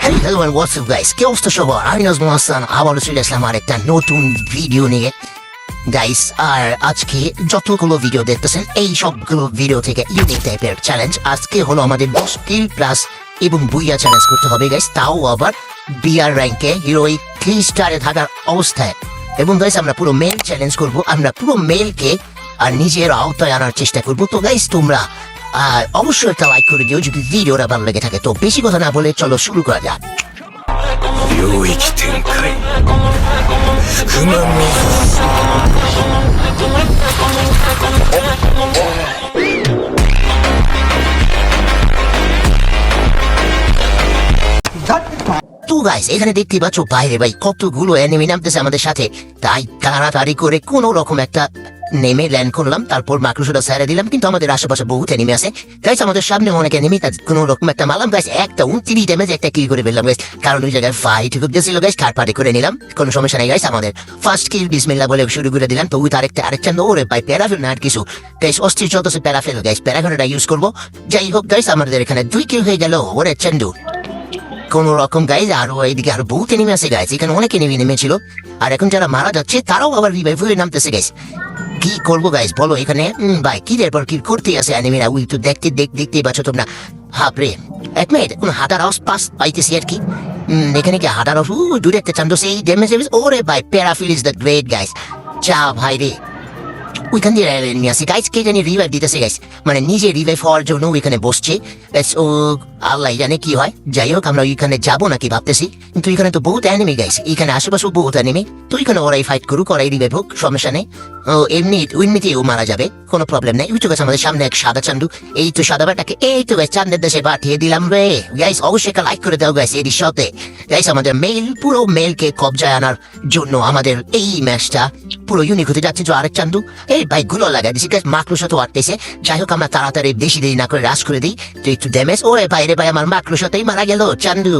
Hello and what's up guys? কি অবস্থা সবার? আমি নাজমুল হাসান আবারও চলে আসলাম আরেকটা নতুন ভিডিও নিয়ে গাইস। আর আজকে যতগুলো ভিডিও দেখতেছেন এই সবগুলো ভিডিও থেকে ইউনিক টাইপের চ্যালেঞ্জ। আজকে হলো আমাদের 10 কিল প্লাস এবং বুইয়া চ্যালেঞ্জ করতে হবে গাইস, তাও আবার বিআর র্যাঙ্কে হিরোইক 3 স্টারে থাকার অবস্থায়। এবং গাইস আমরা পুরো মেল চ্যালেঞ্জ করব, আমরা পুরো মেলকে আর নিজের আওতায় আনার চেষ্টা করব। তো গাইস তোমরা অবশ্যই একটা লাইক করে দিও যদি ভিডিওটা ভালো লেগে থাকে। তো বেশি কথা না বলে চলো শুরু করা যাক। 領域展開不満の তো গাইস এখানে দেখতে পাচ্ছ বাইরে ভাই কতগুলো এনিমি নামতেছে আমাদের সাথে, তাই তাড়াতাড়ি করে কোন রকম একটা নেমে ল্যান্ড করলাম, তারপর মাকড়সাটা ছেড়ে দিলাম। কিন্তু আমাদের আশেপাশে বহুত এনিমি আছে গাইস, আমাদের সামনে অনেক এনিমি, তার কোন রকম একটা মারলাম গাইস, একটা 29 ড্যামেজ একটা কিল করে ফেললাম গাইস, কারণ ওই জায়গায় ফাইট করতেছিল গাইস, থার্ড পার্টি করে নিলাম, কোনো সমস্যা নাই গাইস। আমাদের ফার্স্ট কিল বিসমিল্লাহ বলে শুরু করে দিলাম। তো ওই আরেকটা ওরে ভাই প্যারাফেল না আর কিছু গাইস, অস্থির চলতেছে প্যারাফেল গাইস, প্যারাফেলটা ইউজ করবো। যাই হোক গাইস আমাদের এখানে 2 কিল হয়ে গেল ওরে চান্দু কোন রকম গাইজ। আর এইদিকে আরো বহুত এনিমি আছে গাইজ, এখানে অনেক এনিমি নেমেছিল, আর এখন যারা মারা যাচ্ছে তারাও আবার রিভাইভ হয়ে নামতেছে গাইজ। কি করবো গাইজ বলো এখানে? ভাই কি এরপর কি করতে আছে এনিমিরা, ওই তো দেখতেই পাচ্ছ তোমরা। হাপরে এক মিনিট, কোন হাঁটার আওয়াজ পাইতেছি আর কি। এখানে কি হাঁটার আওয়াজ? দূরে একটা চান্দ সেই ড্যামেজ। ওরে ভাই প্যারাফিল ইজ দ্য গ্রেট গাইজ, যা ভাই রে। ওইখান দিয়ে নিয়ে আসি গাইজ, কে জানি রিভাইভ দিতেছে গাইজ, মানে নিজে রিভাইভ হওয়ার জন্য ওইখানে বসছে। ও আল্লাহ জানে কি হয়। যাই হোক আমরা ওইখানে যাবো নাকি ভাবতেছি, কিন্তু এখানে তো বহুত এনিমি গাইজ, এখানে আশেপাশেও বহুত এনিমি। তো ওইখানে ওরাই ফাইট করুক, ওরাই রিভাইভ হোক, সমস্যা নেই। এমনিতেও মারা যাবে, কোনো প্রবলেম নেই। ওই তো গাছ আমাদের সামনে এক সাদা চান্দু, এই তো সাদা বাটাকে এই তো গাছ চান্দের দেশে পাঠিয়ে দিলাম রে গাইজ। অবশ্যই একটা লাইক করে দাও গাইজ এই দৃশ্যতে গাইজ। আমাদের পুরো মেলকে কবজায় আনার জন্য আমাদের এই ম্যাচটা পুরো ইউনিক হতে যাচ্ছে। যে আরেক চান্দু এই বাইক গুলো লাগাই দিচ্ছি গাছ, মাকড়ুর সাথে আটতেছে। যাই হোক আমরা তাড়াতাড়ি বেশি দেরি না করে রাশ করে দিই, তো একটু ড্যামেজ। ওরে বাইরে ভাই আমার মাকড়ুর সাথেই মারা গেল চান্দু।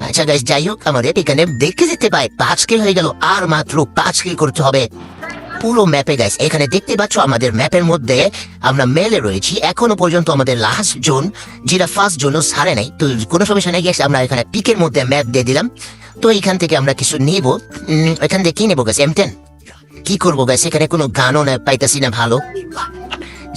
আচ্ছা গাইজ যাই হোক আমাদের এখানে দেখে যেতে পাই 5 কিল হয়ে গেল, আর মাত্র 5 কিল করতে হবে পুরো ম্যাপে গাইস। এখানে দেখতে পাচ্ছ আমাদের ম্যাপের মধ্যে আমরা মেলে রয়েছি এখনো পর্যন্ত। আমাদের লাস্ট জোন যেটা ফার্স্ট জোনও ছাড়ে নাই, তো কোনো সমস্যা নেই গেছে। আমরা এখানে পিকের মধ্যে ম্যাপ দিয়ে দিলাম। তো এখান থেকে আমরা কিছু নিব, এখান থেকে কি নেবো গাছ? M10 কি করবো গাছ? এখানে কোনো গানও পাইতেছি না ভালো।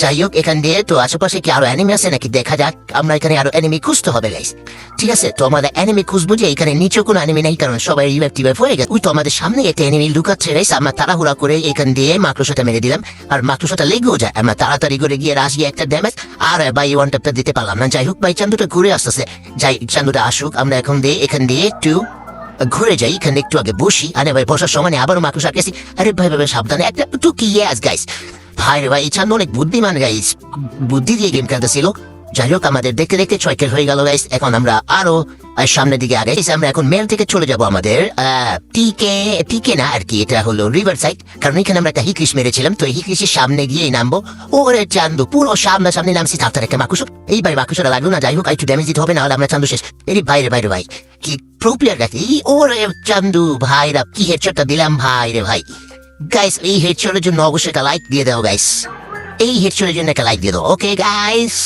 যাই হোক এখান দিয়ে তো আশেপাশে কি আরো এনিমি আছে নাকি দেখা যাক। আমরা এখানে আরো এনিমি খুঁজতে হবে গাইস, ঠিক আছে? তো আমাদের এনিমি খুঁজবো, যে এখানে নিচেও কোনো এনিমি নেই, কারণ সবাই রিভাইভ হয়ে গেছে। ওই তো আমাদের সামনে একটা এনিমি লুকাচ্ছে গাইস, আমরা তাড়াহুড়া করে এখান দিয়ে মাকড়সাটা মেরে দিলাম, আর মাকড়সাটা লেগেও যায়। আমরা তাড়াতাড়ি করে গিয়ে রাশিয়ে একটা ড্যামেজ, আর বাই ওয়ান ট্যাপটা দিতে পারলাম না। যাই হোক ভাই চান্দুটা ঘুরে আসতেছে, যাই চান্দুটা আসুক। আমরা এখান দিয়ে একটু ঘুরে যাই, এখানে একটু আগে বসি। আরে ভাই বসার সময় আবারও মাকড়সা গেছি। আরে ভাই ভাই সাবধানে একটা টু কি গাইস। ভাই রে ভাই এই চান্দু অনেক বুদ্ধিমান গাইস, বুদ্ধি দিয়ে গেম খেলতেছিল। যাই হোক আমাদের দেখতে 6 কিল হয়ে গেল গাইস। এখন আমরা আরো সামনের দিকে আগে আমরা এখন মেল থেকে চলে যাব আমাদের টিকে না আর কি, এটা হলো রিভার সাইড, কারণ এখানে আমরা একটা হিকলিশ মেরেছিলাম। তো এই হিকলিশের সামনে গিয়েই নামবো। ওরে চান্দু পুরো সামনে নামছি, তার একটা মাকুস। এই ভাই মাকুসটা লাগলো না। যাই হোক একটু ড্যামেজ দিতে হবে, না হলে আমরা চান্দু শেষ। এই বাইরে ভাই কি প্রো প্লেয়ার গাছি। ওরে চান্দু ভাইরা কি হেডশটটা দিলাম ভাই রে ভাই। গাইস এই হেডশটের জন্য অবশ্যই একটা লাইক দিয়ে দাও গাইস, এই হেডশটের জন্য একটা লাইক দিয়ে দাও। ওকে গাইস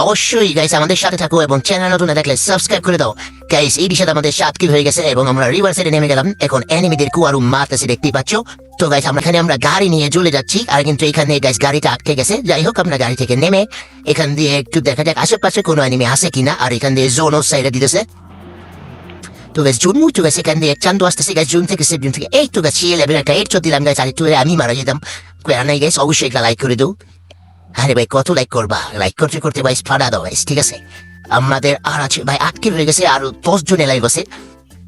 অবশ্যই গাইস আমাদের সাথে থাকো, এবং চ্যানেল নতুন দেখলে সাবস্ক্রাইব করে দাও গাইস। এই বিষয়ে আমাদের 7 কিল হয়ে গেছে, এবং আমরা রিভার সাইডে নেমে গেলাম। এখন এনিমিদের কুয়ারু মারতেছে দেখতেই পাচ্ছ। তো গাইস আমরা গাড়ি নিয়ে চলে যাচ্ছি, আর কিন্তু এখানে গাইস গাড়িটা আটকে গেছে। যাই হোক আমরা গাড়ি থেকে নেমে এখান দিয়ে একটু দেখা যাক আশেপাশে কোনো এনিমি আছে কিনা। আর এখান দিয়ে জোনও সাইডে দিতেছে। তো গাছ জুন মুখ গেছে, এখান দিয়ে চান্দু আসতেছে গাছ জুন থেকে এই তো গাছ একটা হেডশট দিলাম গাছ, আর একটু আমি মারা যেতাম। নাই গাইস অবশ্যই একটা লাইক করে দাও। আরে ভাই কত লাইক করবা? লাইক করতে ভাই ফাড়া দাও গাইস, ঠিক আছে? আমাদের আর আছে ভাই 8 কিল হয়ে গেছে, আর 10 জন লাইভ আছে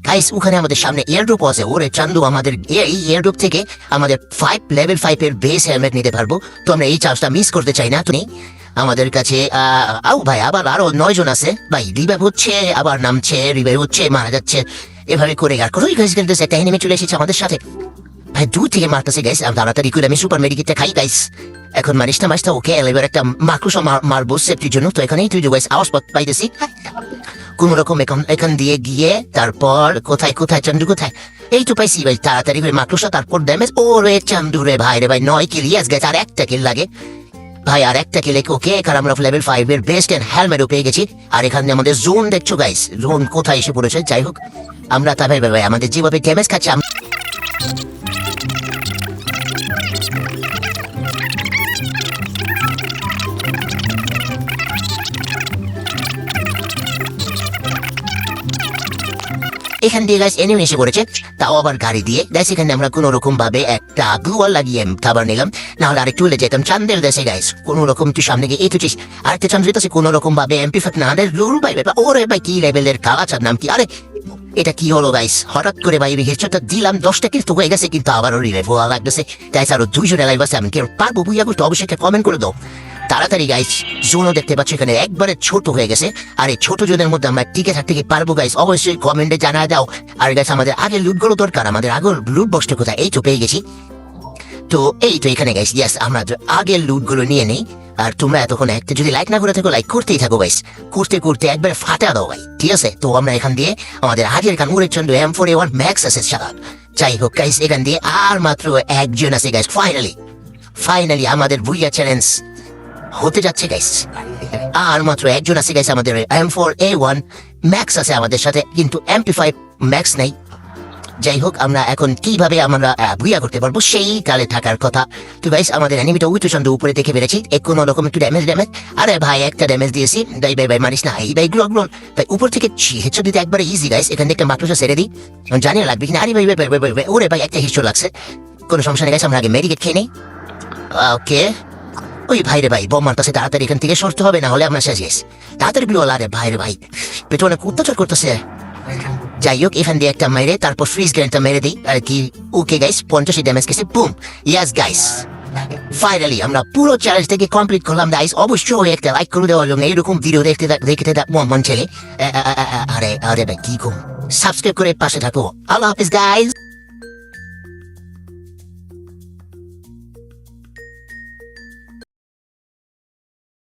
গাইস। ওখানে আমাদের সামনে এয়ারড্রপ আছে। ওরে চান্দু আমাদের এই এয়ারড্রপ থেকে আমাদের লেভেল 5 এর বেস হেলমেট নিতে পারবো। তো আমরা এই চান্সটা মিস করতে চাই না। তুমি আমাদের কাছে ভাই আবার আরো 9 জন আছে ভাই, রিভাইভ হচ্ছে আবার নামছে, রিভাইভ হচ্ছে মারা যাচ্ছে, এভাবে করে আর কোথায় গাইস খেলতেছে। একটা এনিমি চলে এসেছে আমাদের সাথে ভাই, দূর থেকে মারতেছে গাইস। তাড়াতাড়ি করে আমি সুপার মেডিকেটটা খাই গাইস। এখন মারিসটা ওকে এবার একটা মাকড়সা মারবো সেফটির জন্য। তো এখানেই তুই গাইস আওয়াজ পাইতেছি কোন রকম। এখান দিয়ে গিয়ে তারপর কোথায় চান্দু কোথায়? এই তো পাইছি ভাই, তাড়াতাড়ি করে মাকড়সা, তারপর ড্যামেজ। ওরে চান্দু রে ভাই রে ভাই 9 কিল। ইয়েস গাইস আর একটা কিল লাগে। ভাই আর একটা কিলে ওকে আর আমরা লেভেল 5 এর বেস্ট এন্ড হেলমেটও পেয়ে গেছি। আর এখানে আমাদের জোন দেখছো গাইস, জোন কোথায় এসে পড়েছে। যাই হোক আমরা তবে ভাই আমাদের যেভাবে ড্যামেজ খাচ্ছি এখান দিয়ে গাইস এনিমি এসে পড়েছে, তাও আবার গাড়ি দিয়ে। গাইস এখানে আমরা কোনো রকম ভাবে একটা গ্লুয়াল লাগিয়ে খাবার নিলাম, না হলে আরেকটু হলে যেতাম চান্দের দেশে। গাইস কোনো রকম তুই সামনে গিয়ে এতুছিস, আরেকটা চান্দ যেতেছে কোনো রকম ভাবে MP5 না হলে লুরু ভাই ওরে ভাই কি লেভেলের কালাচার নাম কি। আরে এটা কি হলো গাইস, হঠাৎ করে ভাই হেডশটটা দিলাম 10টা কিন্তু হয়ে গেছে, কিন্তু আবারও রিভাইভ হওয়া লাগতেছে। গাইস আরো 200 লাইভ আছে, আমি কেউ পারবো বুঝা করতে অবশ্যই একটা কমেন্ট করে দাও তাড়াতাড়ি। গাইস জোনও দেখতে পাচ্ছি এখানে একবারে ছোট হয়ে গেছে, আর এই ছোট জোনের মধ্যে আমরা টিকে থাকতে কি পারবো গাইস অবশ্যই কমেন্টে জানা দাও। আর গাইস আমাদের আগে লুটগুলো দরকার, আমাদের আগের লুট বক্সটা কোথায়, এই তো পেয়ে গেছি। তো এই তো এখানে গাইস ইয়েস আমরা আগের লুটগুলো নিয়ে নেই। আর তোমরা এতক্ষণ একটা যদি লাইক না করে থাকো লাইক করতেই থাকো গাইস, করতে করতে একবার ফাটা দাও ভাই, ঠিক আছে। তো আমরা এখান দিয়ে আমাদের আগের কানুরের চন্দ্র M4A1 ম্যাক্স আছে সারা। যাই হোক গাইস এখান দিয়ে আর মাত্র একজন আছে গাইস, ফাইনালি আমাদের ভুইয়া চ্যালেঞ্জ হতে যাচ্ছে গাইস। আর মাত্র একজন আছে গাইস, আমাদের M4A1 ম্যাক্স আছে আমাদের সাথে, কিন্তু MP5 ম্যাক্স নেই। যাই হোক আমরা এখন কিভাবে আমরা ভুইয়া করতে পারবো সেই কালে থাকার কথা। তো গাইস আমাদের এনিমিটা উইটুচন্ড উপরে দেখে বেড়েছি, কোনো রকম একটু ড্যামেজ। আরে ভাই একটা ড্যামেজ দিয়েছি, ভাই মারিস না এই ভাই গ্লো তাই উপর থেকে হেডশট দিতে একবারে ইজি গাইস। এখান থেকে একটা মাকড়সা ছেড়ে দিই, জানি লাগবে কিনা। আরে ভাই ওরে ভাই একটা হেডশট লাগছে, কোনো সমস্যা নেই গাইস, আমরা আগে মেডিকেট খেয়ে নেই। ওকে ওই ভাই রে ভাই বোম মারতেছে, তাড়াতাড়ি এখান থেকে সরতে হবে, না হলে আমরা শেষ। তাড়াতাড়ি বিলো আরে ভাই রে ভাই পেটে অনেক অত্যাচার করতেছে। যাই হোক এখান দিয়ে একটা মেরে তারপর ফ্রিজ গ্রেনটা মেরে দিই আর কি। ওকে গাইস 50 ড্যামেজ গেছে, বুম। ইয়াস গাইস ফাইনালি আমরা পুরো চ্যালেঞ্জ থেকে কমপ্লিট করলাম গাইস। অবশ্যই একটা লাইক করে দেওয়া জন্য, এইরকম ভিডিও দেখতে মন ছেলে। আরে ভাই কি কম, সাবস্ক্রাইব করে পাশে থাকো। আল্লাহ হাফেজ গাইস।